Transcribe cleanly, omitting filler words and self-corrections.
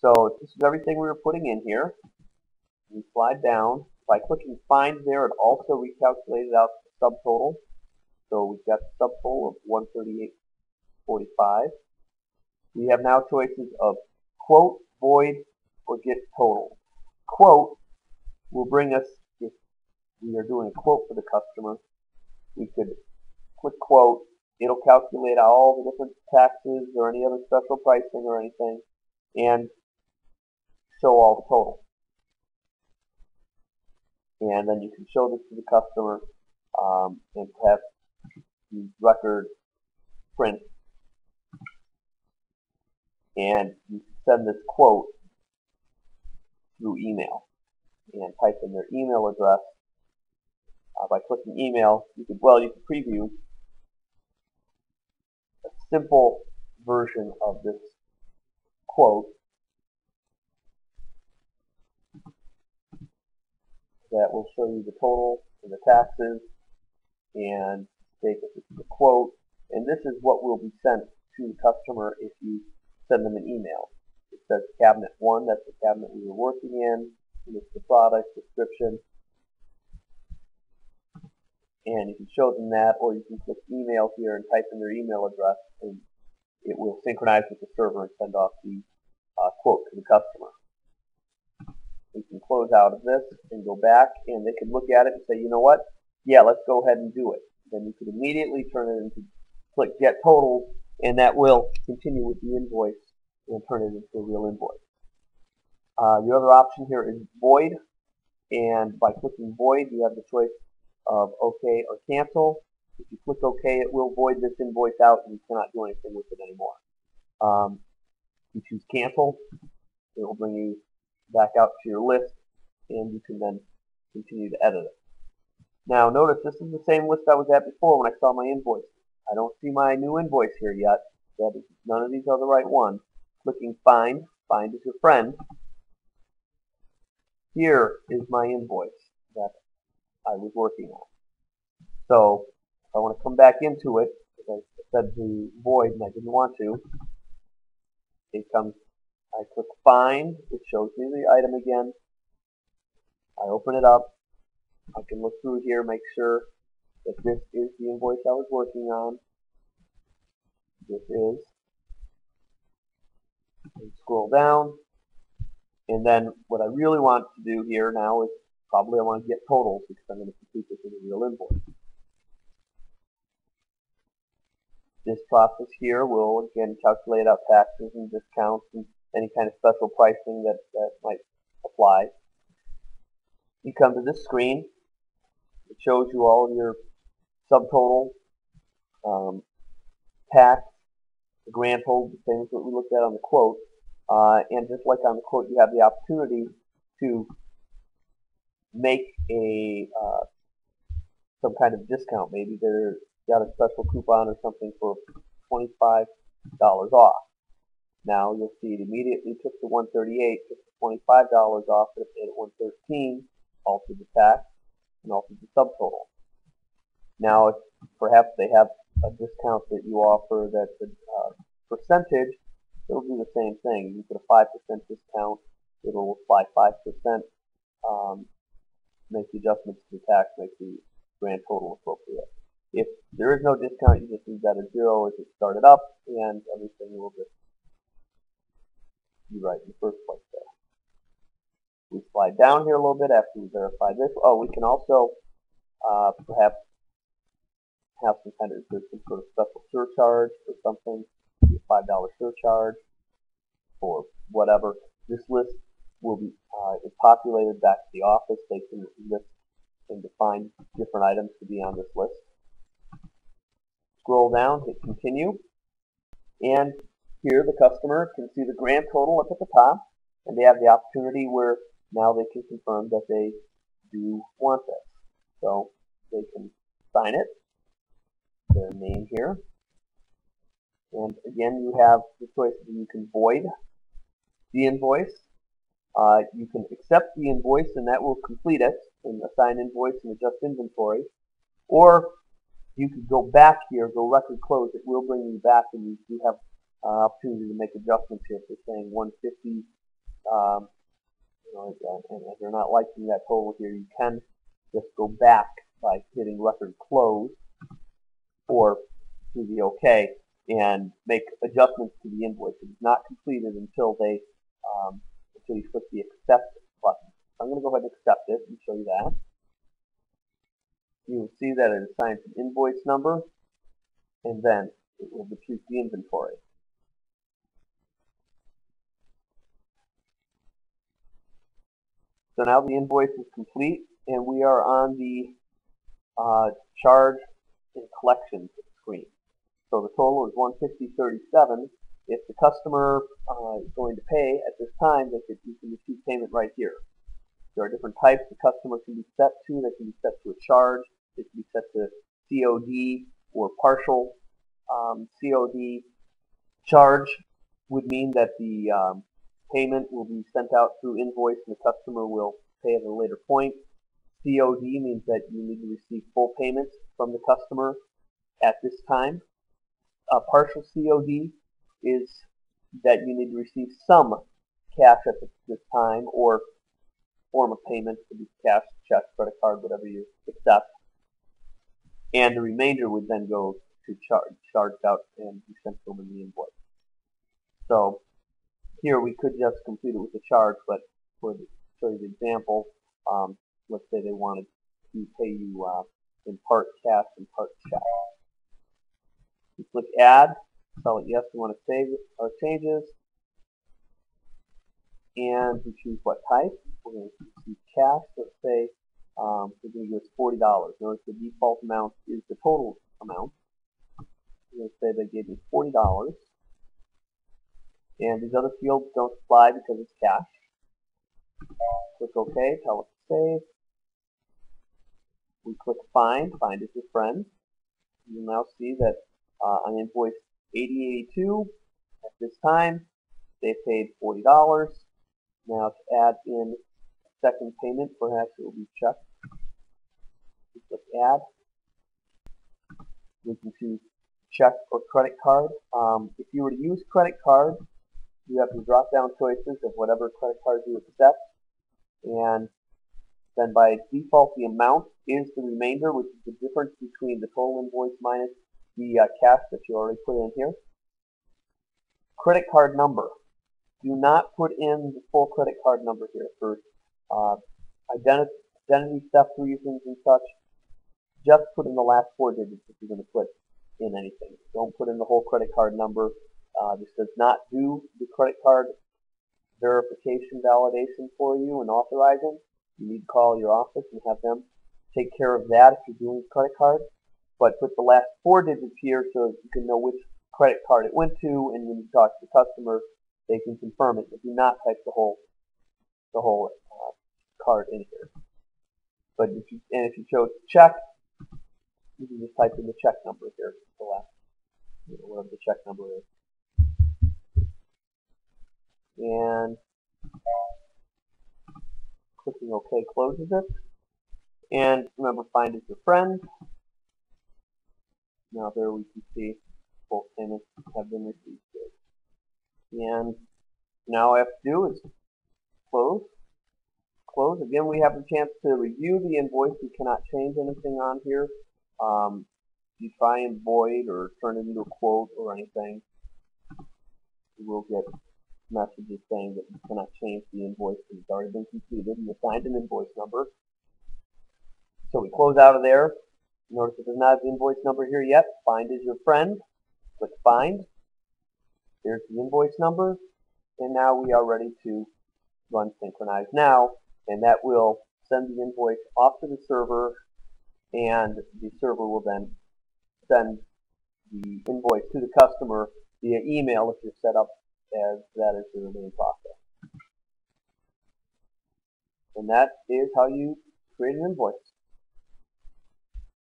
So this is everything we were putting in here. We slide down. By clicking find there, it also recalculated out the subtotal. So we've got the subtotal of 138.45. We have now choices of quote, void, or get total. Quote will bring us, if we are doing a quote for the customer, we could click quote. It'll calculate out all the different taxes or any other special pricing or anything and show all the total. And then you can show this to the customer and have the record print. And you can send this quote through email and type in their email address. By clicking email, you could preview a simple version of this quote that will show you the total and the taxes and say that this is a quote. And this is what will be sent to the customer if you send them an email. It says cabinet 1, that's the cabinet we were working in, and it's the product description. And you can show them that, or you can click email here and type in their email address, and it will synchronize with the server and send off the quote to the customer. You can close out of this and go back, and they can look at it and say, you know what? Yeah, let's go ahead and do it. Then you could immediately turn it into, click Get Totals, and that will continue with the invoice and turn it into a real invoice. The other option here is Void, and by clicking Void, you have the choice of OK or Cancel. If you click OK, it will void this invoice out, and you cannot do anything with it anymore. If you choose Cancel, it will bring you back out to your list, and you can then continue to edit it. Now notice this is the same list I was at before when I saw my invoice. I don't see my new invoice here yet. None of these are the right ones. Clicking Find, Find is your friend. Here is my invoice that I was working on. So if I want to come back into it, because I said to void and I didn't want to, I click Find, it shows me the item again. I open it up. I can look through here, make sure that this is the invoice I was working on. This is. And scroll down. And then what I really want to do here now is probably I want to get totals because I'm going to complete this in a real invoice. This process here will again calculate out taxes and discounts and any kind of special pricing that might apply. You come to this screen. It shows you all of your subtotal, tax, the grand total, the same as what we looked at on the quote. And just like on the quote, you have the opportunity to make a some kind of discount. Maybe they're got a special coupon or something for $25 off. Now you'll see it immediately took the 138, took the $25 off, it made it 113, altered the tax, and altered the subtotal. Now, if perhaps they have a discount that you offer that's a percentage, it'll do the same thing. You get a 5% discount, it'll apply 5%, make the adjustments to the tax, make the grand total appropriate. If there is no discount, you just leave that at 0 as it started up, and everything will just be right in the first place there. We slide down here a little bit after we verify this. Oh, we can also perhaps have some kind of, there's some sort of special surcharge or something, a $5 surcharge or whatever. This list will be is populated back to the office. They can list and define different items to be on this list. Scroll down, hit continue, and here the customer can see the grand total up at the top, and they have the opportunity where now they can confirm that they do want this. So they can sign it, their name here, and again you have the choice that you can void the invoice. You can accept the invoice and that will complete it and assign invoice and adjust inventory, or you could go back here, go record close. It will bring you back, and you do have opportunity to make adjustments here. If they're saying 150 and if you're not liking that total here, you can just go back by hitting record close or do the OK and make adjustments to the invoice. It is not completed until until you click the accept button. I'm going to go ahead and accept it and show you that. You will see that it assigns an invoice number, and then it will deplete the inventory. So now the invoice is complete, and we are on the charge and collections screen. So the total is $150.37. If the customer is going to pay at this time, you can receive payment right here. There are different types the customer can be set to. They can be set to a charge. They can be set to COD or partial COD. Charge would mean that the payment will be sent out through invoice and the customer will pay at a later point. COD means that you need to receive full payment from the customer at this time. Partial COD is that you need to receive some cash at this time or form of payment. It could be cash, check, credit card, whatever you accept. And the remainder would then go to charged out and be sent to them in the invoice. So here we could just complete it with a charge, but for the show you the example, let's say they wanted to pay you in part cash and part check. You click add, tell it yes, we want to save our changes, and we choose what type. We're going to choose cash. Let's say we're going to give us $40. Notice the default amount is the total amount. We're going to say they gave me $40. And these other fields don't apply because it's cash. Click OK, tell it to save. We click find. Find is your friend. You'll now see that on invoice 8082, at this time, they paid $40. Now to add in a second payment, perhaps it will be check. We click add. We can choose check or credit card. If you were to use credit card, you have the drop-down choices of whatever credit card you accept, and then by default the amount is the remainder, which is the difference between the total invoice minus the cash that you already put in here. Credit card number. Do not put in the full credit card number here for identity theft reasons and such. Just put in the last 4 digits if you're going to put in anything. Don't put in the whole credit card number. This does not do the credit card verification validation for you and authorizing. You need to call your office and have them take care of that if you're doing a credit card. But put the last 4 digits here so that you can know which credit card it went to, and when you talk to the customer, they can confirm it. But do not type the whole card in here. But if you chose check, you can just type in the check number here, the last, whatever the check number is. And clicking OK closes it. And remember, find is your friend. Now there we can see both payments have been received here. And now all I have to do is close. Close. Again, we have a chance to review the invoice. We cannot change anything on here. If you try and void or turn it into a quote or anything, you will get messages saying that you cannot change the invoice because it's already been completed and assigned an invoice number. So we close out of there. Notice it does not have the invoice number here yet. Find is your friend. Click find. There's the invoice number. And now we are ready to run Synchronize Now. And that will send the invoice off to the server, and the server will then send the invoice to the customer via email if you're set up as that is the main process. And that is how you create an invoice.